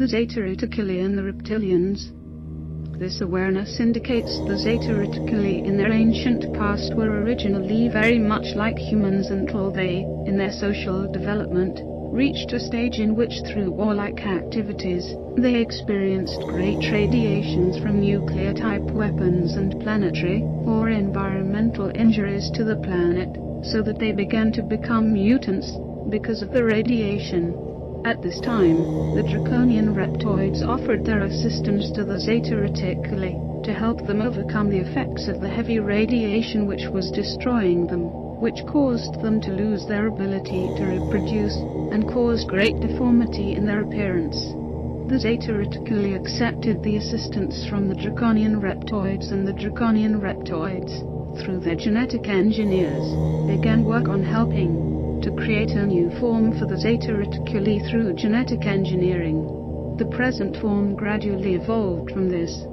the Zeta Reticuli and the Reptilians. This awareness indicates the Zeta Reticuli in their ancient past were originally very much like humans until they, in their social development, reached a stage in which through warlike activities, they experienced great radiations from nuclear-type weapons and planetary or environmental injuries to the planet, so that they began to become mutants because of the radiation. At this time, the draconian reptoids offered their assistance to the Zeta Reticuli to help them overcome the effects of the heavy radiation which was destroying them, which caused them to lose their ability to reproduce, and caused great deformity in their appearance. The Zeta Reticuli accepted the assistance from the draconian reptoids, and the draconian reptoids, through their genetic engineers, began work on helping to create a new form for the Zeta Reticuli through genetic engineering. The present form gradually evolved from this.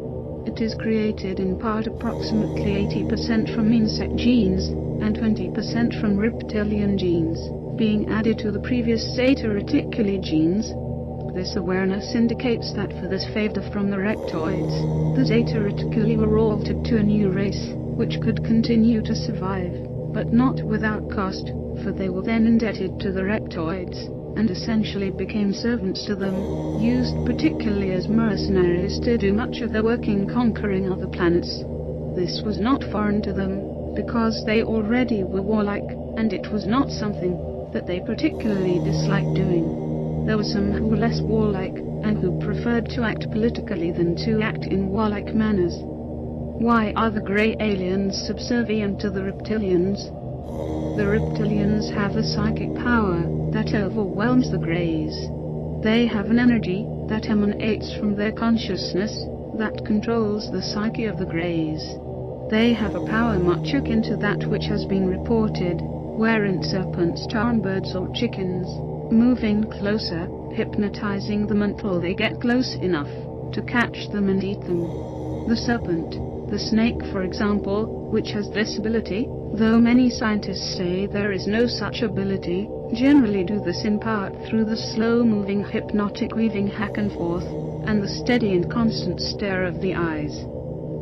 It is created in part approximately 80% from insect genes, and 20% from reptilian genes, being added to the previous Zeta Reticuli genes. This awareness indicates that for this favor from the reptoids, the Zeta Reticuli were altered to a new race, which could continue to survive, but not without cost, for they were then indebted to the reptoids, and essentially became servants to them, used particularly as mercenaries to do much of their work in conquering other planets. This was not foreign to them, because they already were warlike, and it was not something that they particularly disliked doing. There were some who were less warlike, and who preferred to act politically than to act in warlike manners. Why are the grey aliens subservient to the reptilians? The reptilians have a psychic power that overwhelms the greys. They have an energy that emanates from their consciousness that controls the psyche of the greys. They have a power much akin to that which has been reported, wherein serpents charm birds or chickens, moving closer, hypnotizing them until they get close enough to catch them and eat them. The serpent, the snake for example, which has this ability, though many scientists say there is no such ability, generally do this in part through the slow-moving hypnotic weaving back and forth, and the steady and constant stare of the eyes.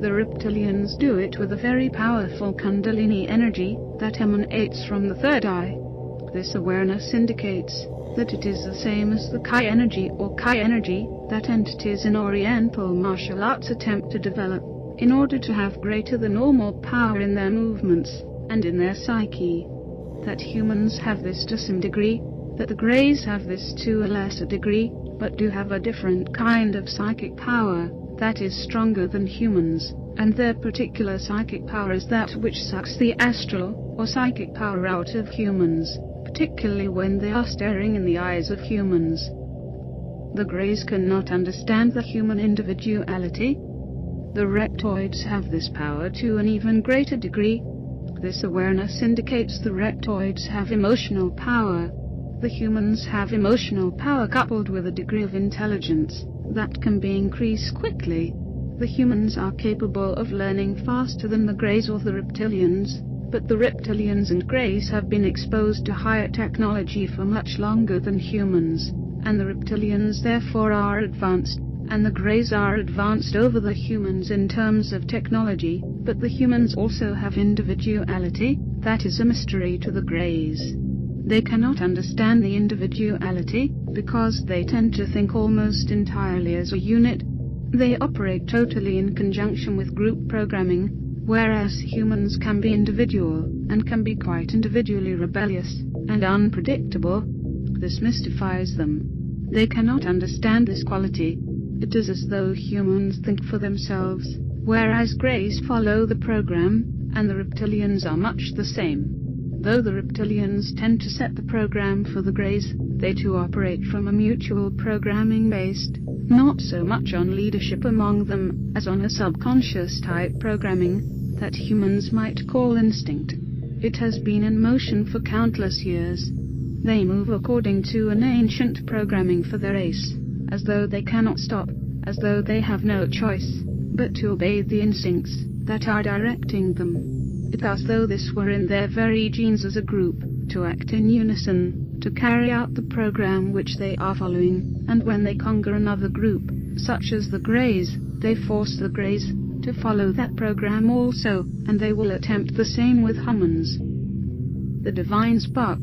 The reptilians do it with a very powerful kundalini energy that emanates from the third eye. This awareness indicates that it is the same as the Kai energy or Kai energy that entities in Oriental martial arts attempt to develop, in order to have greater than normal power in their movements, and in their psyche. That humans have this to some degree, that the greys have this to a lesser degree, but do have a different kind of psychic power that is stronger than humans, and their particular psychic power is that which sucks the astral or psychic power out of humans, particularly when they are staring in the eyes of humans. The greys cannot understand the human individuality. The reptoids have this power to an even greater degree. This awareness indicates the reptoids have emotional power. The humans have emotional power coupled with a degree of intelligence that can be increased quickly. The humans are capable of learning faster than the greys or the reptilians, but the reptilians and greys have been exposed to higher technology for much longer than humans, and the reptilians therefore are advanced, and the greys are advanced over the humans in terms of technology, but the humans also have individuality. That is a mystery to the greys. They cannot understand the individuality, because they tend to think almost entirely as a unit. They operate totally in conjunction with group programming, whereas humans can be individual, and can be quite individually rebellious, and unpredictable. This mystifies them. They cannot understand this quality. It is as though humans think for themselves, whereas greys follow the program, and the reptilians are much the same. Though the reptilians tend to set the program for the greys, they too operate from a mutual programming based, not so much on leadership among them, as on a subconscious type programming, that humans might call instinct. It has been in motion for countless years. They move according to an ancient programming for their race, as though they cannot stop, as though they have no choice, but to obey the instincts that are directing them. It is as though this were in their very genes as a group, to act in unison, to carry out the program which they are following, and when they conquer another group, such as the Greys, they force the Greys to follow that program also, and they will attempt the same with humans. The divine spark,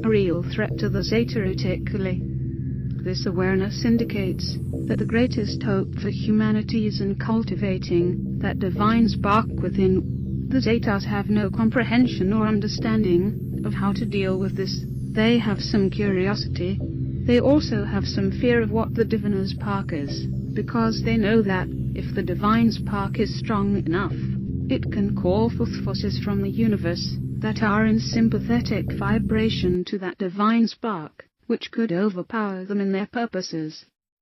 a real threat to the Zeta Reticuli. This awareness indicates that the greatest hope for humanity is in cultivating that divine spark within. The Zetas have no comprehension or understanding of how to deal with this. They have some curiosity. They also have some fear of what the divine spark is, because they know that, if the divine spark is strong enough, it can call forth forces from the universe that are in sympathetic vibration to that divine spark, which could overpower them in their purposes.